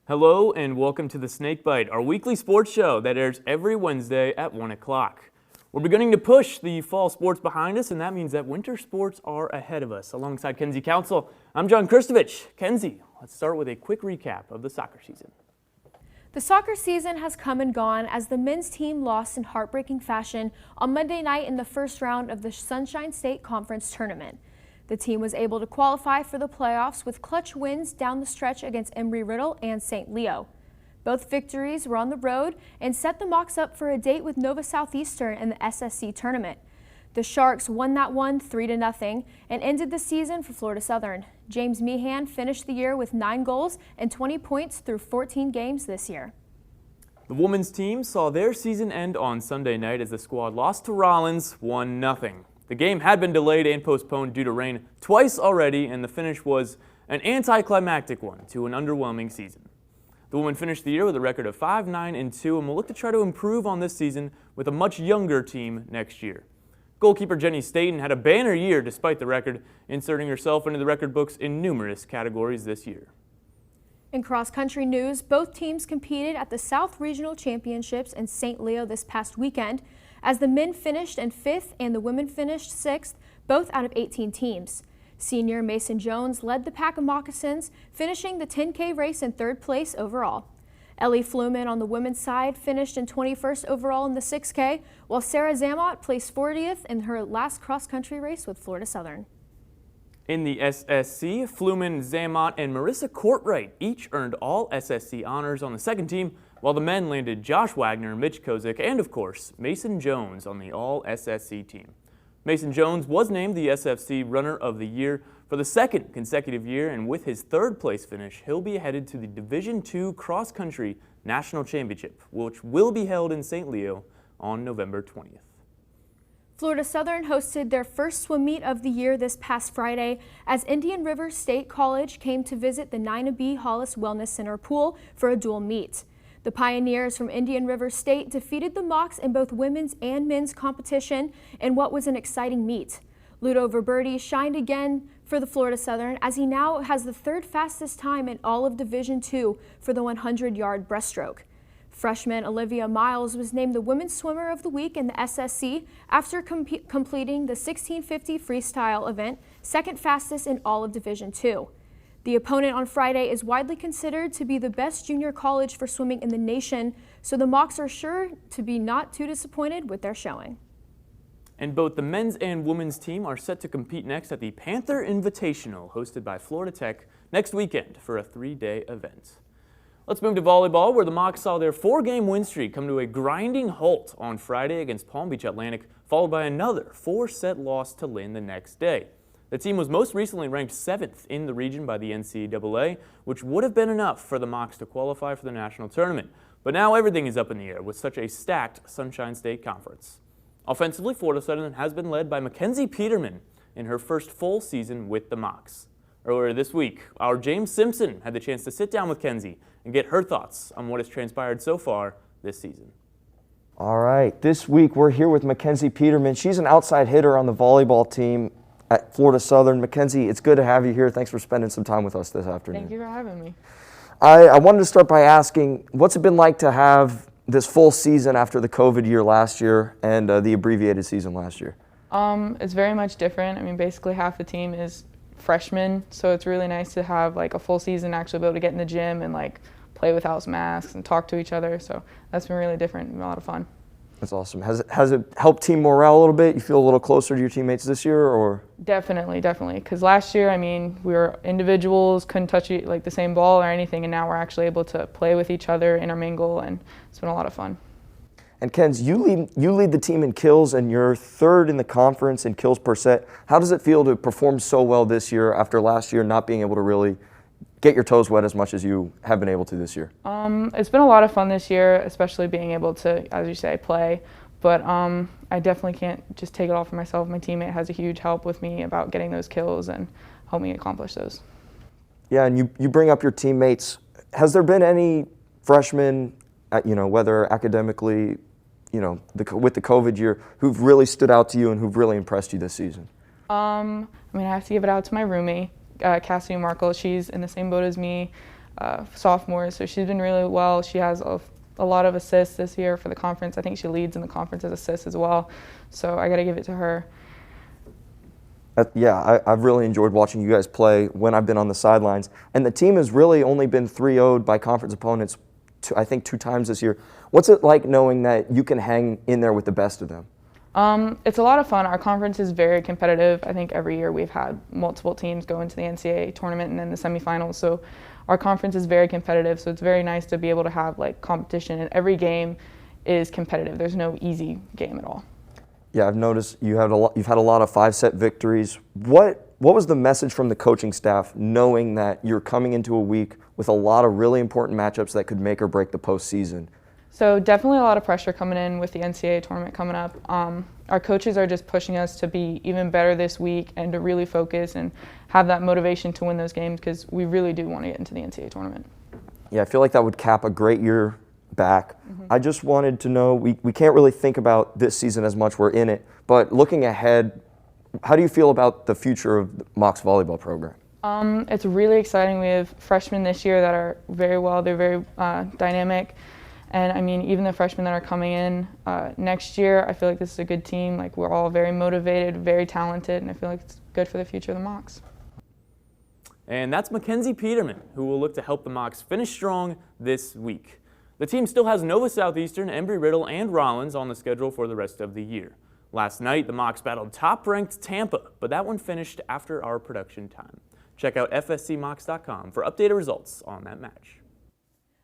Hello and welcome to the Snakebite, our weekly sports show that airs every Wednesday at 1 o'clock. We're beginning to push the fall sports behind us, and that means that winter sports are ahead of us. Alongside Kenzie Council, I'm John Christovich. Kenzie, let's start with a quick recap of the soccer season. The soccer season has come and gone as the men's team lost in heartbreaking fashion on Monday night in the first round of the Sunshine State Conference tournament. The team was able to qualify for the playoffs with clutch wins down the stretch against Embry-Riddle and St. Leo. Both victories were on the road and set the Mocs up for a date with Nova Southeastern in the SSC tournament. The Sharks won that one 3-0 and ended the season for Florida Southern. James Meehan finished the year with 9 goals and 20 points through 14 games this year. The women's team saw their season end on Sunday night as the squad lost to Rollins 1-0. The game had been delayed and postponed due to rain twice already, and the finish was an anticlimactic one to an underwhelming season. The women finished the year with a record of 5-9-2 and will look to try to improve on this season with a much younger team next year. Goalkeeper Jenny Staten had a banner year despite the record, inserting herself into the record books in numerous categories this year. In cross-country news, both teams competed at the South Regional Championships in St. Leo this past weekend, as the men finished in 5th and the women finished 6th, both out of 18 teams. Senior Mason Jones led the pack of Moccasins, finishing the 10K race in 3rd place overall. Ellie Fluman on the women's side finished in 21st overall in the 6K, while Sarah Zamot placed 40th in her last cross-country race with Florida Southern. In the SSC, Fluman, Zamot, and Marissa Courtwright each earned all SSC honors on the second team, while the men landed Josh Wagner, Mitch Kozik, and of course, Mason Jones on the all-SSC team. Mason Jones was named the SFC Runner of the Year for the 2nd consecutive year, and with his 3rd place finish, he'll be headed to the Division II Cross Country National Championship, which will be held in St. Leo on November 20th. Florida Southern hosted their first swim meet of the year this past Friday as Indian River State College came to visit the Nina B. Hollis Wellness Center pool for a dual meet. The Pioneers from Indian River State defeated the Mocs in both women's and men's competition in what was an exciting meet. Ludo Verberti shined again for the Florida Southern as he now has the 3rd fastest time in all of Division II for the 100-yard breaststroke. Freshman Olivia Miles was named the Women's Swimmer of the Week in the SSC after completing the 1650 freestyle event, 2nd fastest in all of Division II. The opponent on Friday is widely considered to be the best junior college for swimming in the nation, so the Mocs are sure to be not too disappointed with their showing. And both the men's and women's team are set to compete next at the Panther Invitational, hosted by Florida Tech, next weekend for a 3-day event. Let's move to volleyball, where the Mocs saw their 4-game win streak come to a grinding halt on Friday against Palm Beach Atlantic, followed by another 4-set loss to Lynn the next day. The team was most recently ranked 7th in the region by the NCAA, which would have been enough for the Mocs to qualify for the national tournament. But now everything is up in the air with such a stacked Sunshine State Conference. Offensively, Florida Southern has been led by Mackenzie Petermann in her first full season with the Mocs. Earlier this week, our James Simpson had the chance to sit down with Kenzie and get her thoughts on what has transpired so far this season. All right, this week we're here with Mackenzie Petermann. She's an outside hitter on the volleyball team at Florida Southern. Mackenzie, it's good to have you here. Thanks for spending some time with us this afternoon. Thank you for having me. I wanted to start by asking, what's it been like to have this full season after the COVID year last year and the abbreviated season last year? It's very much different. I mean, basically half the team is freshmen, so it's really nice to have like a full season, actually be able to get in the gym and like play without masks and talk to each other. So that's been really different and a lot of fun. That's awesome. Has it helped team morale a little bit? You feel a little closer to your teammates this year, or? Definitely. Because last year, I mean, we were individuals, couldn't touch like the same ball or anything, and now we're actually able to play with each other, intermingle, and it's been a lot of fun. And Kenz, you lead the team in kills, and you're 3rd in the conference in kills per set. How does it feel to perform so well this year after last year not being able to really get your toes wet as much as you have been able to this year? It's been a lot of fun this year, especially being able to, as you say, play. But I definitely can't just take it all for myself. My teammate has a huge help with me about getting those kills and help me accomplish those. Yeah, and you bring up your teammates. Has there been any freshmen, whether academically, with the COVID year, who've really stood out to you and who've really impressed you this season? I have to give it out to my roomie, Cassidy Markle. She's in the same boat as me. sophomores, so she's been really well. She has a lot of assists this year for the conference. I think she leads in the conference as assists as well, so I got to give it to her. Yeah, I've really enjoyed watching you guys play when I've been on the sidelines. And the team has really only been 3-0'd by conference opponents, I think 2 times this year. What's it like knowing that you can hang in there with the best of them? It's a lot of fun. Our conference is very competitive. I think every year we've had multiple teams go into the NCAA tournament and then the semifinals. So our conference is very competitive. So it's very nice to be able to have like competition, and every game is competitive. There's no easy game at all. Yeah, I've noticed you've had a lot of 5-set victories. What was the message from the coaching staff knowing that you're coming into a week with a lot of really important matchups that could make or break the postseason? So definitely a lot of pressure coming in with the NCAA tournament coming up. Our coaches are just pushing us to be even better this week and to really focus and have that motivation to win those games, because we really do want to get into the NCAA tournament. Yeah, I feel like that would cap a great year back. I just wanted to know, we can't really think about this season as much, we're in it, but looking ahead, how do you feel about the future of the Mocs volleyball program? It's really exciting. We have freshmen this year that are they're very dynamic. And I mean, even the freshmen that are coming in next year, I feel like this is a good team. Like, we're all very motivated, very talented, and I feel like it's good for the future of the Mocs. And that's Mackenzie Petermann, who will look to help the Mocs finish strong this week. The team still has Nova Southeastern, Embry-Riddle, and Rollins on the schedule for the rest of the year. Last night, the Mocs battled top-ranked Tampa, but that one finished after our production time. Check out fscmocs.com for updated results on that match.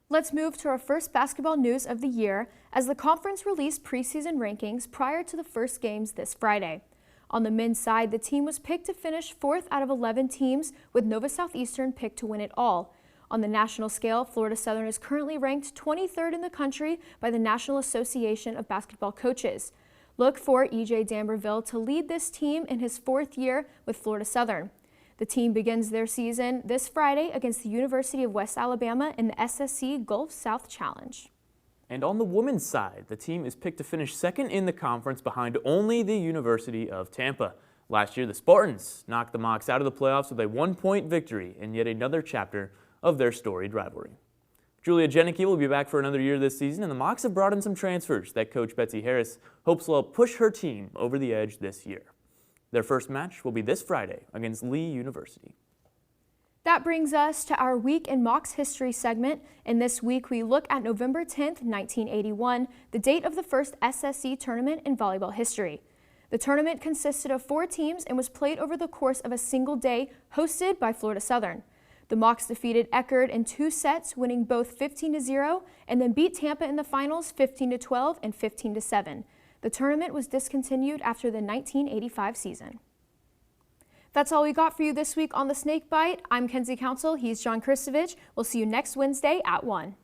Let's move to our first basketball news of the year, as the conference released preseason rankings prior to the first games this Friday. On the men's side, the team was picked to finish 4th out of 11 teams, with Nova Southeastern picked to win it all. On the national scale, Florida Southern is currently ranked 23rd in the country by the National Association of Basketball Coaches. Look for E.J. Damberville to lead this team in his 4th year with Florida Southern. The team begins their season this Friday against the University of West Alabama in the SSC Gulf South Challenge. And on the women's side, the team is picked to finish 2nd in the conference behind only the University of Tampa. Last year, the Spartans knocked the Mocs out of the playoffs with a 1-point victory in yet another chapter of their storied rivalry. Julia Jenneke will be back for another year this season, and the Mocs have brought in some transfers that Coach Betsy Harris hopes will help push her team over the edge this year. Their first match will be this Friday against Lee University. That brings us to our Week in Mocs History segment, and this week we look at November 10th, 1981, the date of the first SSC tournament in volleyball history. The tournament consisted of 4 teams and was played over the course of a single day, hosted by Florida Southern. The Mocs defeated Eckerd in 2 sets, winning both 15-0, and then beat Tampa in the finals 15-12 and 15-7. The tournament was discontinued after the 1985 season. That's all we got for you this week on the Snakebite. I'm Kenzie Council. He's John Christovich. We'll see you next Wednesday at 1.